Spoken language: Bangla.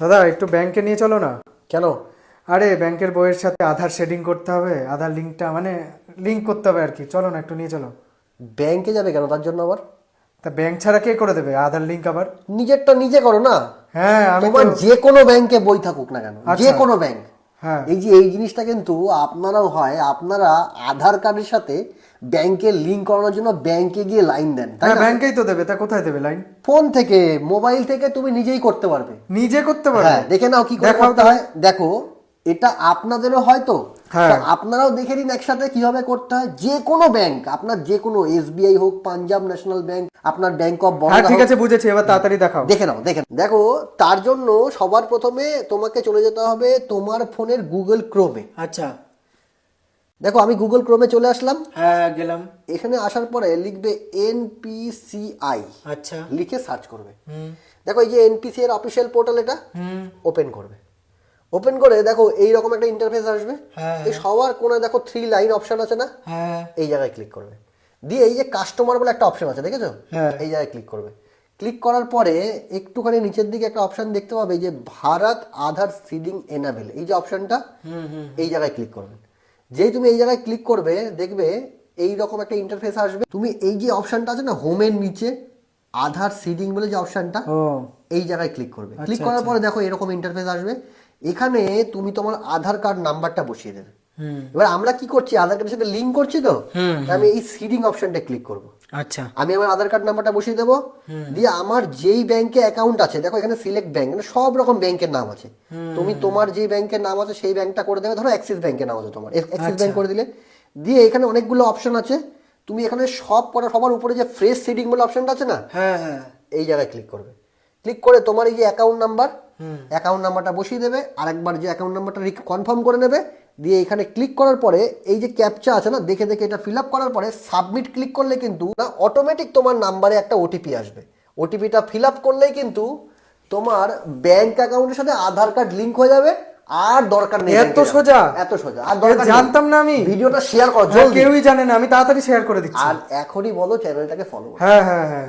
দাদা একটু ব্যাংকে নিয়ে চলো না। কেন? আরে ব্যাংকের বইয়ের সাথে আধার শেডিং করতে হবে, আধার লিঙ্কটা মানে লিঙ্ক করতে হবে আর কি। চলো না, একটু নিয়ে চলো। ব্যাংকে যাবে কেন তার জন্য আবার? তা ব্যাংক ছাড়া কে করে দেবে আধার লিঙ্ক আবার? নিজেরটা নিজে করো না। হ্যাঁ আমি তোমার তো। যে কোনো ব্যাংকে বই থাকুক না কেন, আচ্ছা। যে কোনো ব্যাংক, হ্যাঁ এই জিনিসটা কিন্তু আপনারাও হয়, আপনারা আধার কার্ডের সাথে ব্যাংকের লিঙ্ক করানোর জন্য ব্যাংকে গিয়ে লাইন দেন, তাই হ্যাঁ না? ব্যাংকেই তো দেবে, তা কোথায় দেবে লাইন? ফোন থেকে, মোবাইল থেকে তুমি নিজেই করতে পারবে। নিজে করতে পারবে? হ্যাঁ, দেখে নাও কি করে দেখাও করতে তো। হয়। দেখো, এটা আপনাদেরও হয়তো, হ্যাঁ। তো আপনারাও দেখে নিন একসাথে কিভাবে করতে হয়। যে কোনো ব্যাংক, আপনার যে কোনো এসবিআই হোক, পাঞ্জাব ন্যাশনাল ব্যাংক, আপনার ব্যাংক অফ হ্যাঁ বরোদা ঠিক হোক, আছে, বুঝেছি, এবার তাড়াতাড়ি দেখাও। দেখে নাও, দেখো। তার জন্য সবার প্রথমে তোমাকে চলে যেতে হবে তোমার ফোনের গুগল ক্রোমে। আচ্ছা। দেখো, আমি গুগল ক্রোমে চলে আসলাম। হ্যাঁ গেলাম। এখানে আসার পরে লিখবে এনপিসিআই, আচ্ছা। লিখে সার্চ করবে। দেখো, এই যে এনপিসি এর অফিসিয়াল পোর্টাল, এটা ওপেন করবে। ওপেন করে দেখো এইরকম একটা ইন্টারফেস আসবে। হ্যাঁ। এই সবার কোণে দেখো 3 লাইন অপশন আছে না? হ্যাঁ। এই জায়গায় ক্লিক করবে। দিয়ে এই যে কাস্টমার বলে একটা অপশন আছে, দেখেছো? হ্যাঁ। এই জায়গায় ক্লিক করবে। ক্লিক করার পরে একটুখানি নিচের দিকে একটা অপশন দেখতে পাবে, যে ভারত আধার সিডিং এনাবেল, এই যে অপশনটা, এই জায়গায় ক্লিক করবে। যেই তুমি এই জায়গায় ক্লিক করবে, দেখবে এই রকম একটা ইন্টারফেস আসবে। তুমি এই যে অপশনটা আছে না হোমের নিচে, আধার সিডিং বলে যে অপশনটা, ও এই জায়গায় ক্লিক করবে। আচ্ছা, ক্লিক করার আচ্ছা। পরে দেখো এরকম ইন্টারফেস আসবে। এখানে তুমি তোমার আধার কার্ড নাম্বারটা বসিয়ে দেবে। এবার আমরা কি করছি, আধার কার্ডের সাথে লিঙ্ক করছি, তো আমি এই সিডিং অপশনটা ক্লিক করব। আচ্ছা। আমি আমার আধার কার্ড নাম্বারটা বসিয়ে দেবো। দিয়ে আমার যেই ব্যাংকে অ্যাকাউন্ট আছে, দেখো এখানে সিলেক্ট ব্যাংক, মানে সব রকম ব্যাংকের নাম আছে। তুমি তোমার যে ব্যাংকের নাম আছে সেই ব্যাংকটা করে দেবে। ধরো অ্যাক্সিস ব্যাংকের নাম আছে তোমার, অ্যাক্সিস ব্যাংক করে দিলে। দিয়ে এখানে অনেকগুলো অপশন আছে। তুমি এখানে সবার উপরে যে ফ্রেশ সিডিং বলে অপশনটা আছে না, হ্যাঁ হ্যাঁ। এই জায়গায় ক্লিক করবে। ক্লিক করে তোমার এই যে অ্যাকাউন্ট নাম্বারটা বসিয়ে দেবে। আরেকবার যে অ্যাকাউন্ট নাম্বারটা কনফার্ম করে নেবে। দিয়ে এখানে ক্লিক করার পরে এই যে ক্যাপচা আছে না, দেখে এটা ফিল আপ করার পরে সাবমিট ক্লিক করলে কিন্তু না, অটোমেটিক তোমার নাম্বারে একটা ওটিপি আসবে। ওটিপিটা ফিল আপ করলেই কিন্তু তোমার ব্যাংক অ্যাকাউন্টের সাথে আধার কার্ড লিঙ্ক হয়ে যাবে। আর দরকার নেই এত সোজা? এত সোজা। আর দরকার নেই। জানতাম না আমি। ভিডিওটা শেয়ার করো হ্যাঁ, জলদি। কেউই জানে না, আমি তাড়াতাড়ি শেয়ার করে দিচ্ছি। আর এখনই বলো চ্যানেলটাকে ফলো। হ্যাঁ হ্যাঁ হ্যাঁ।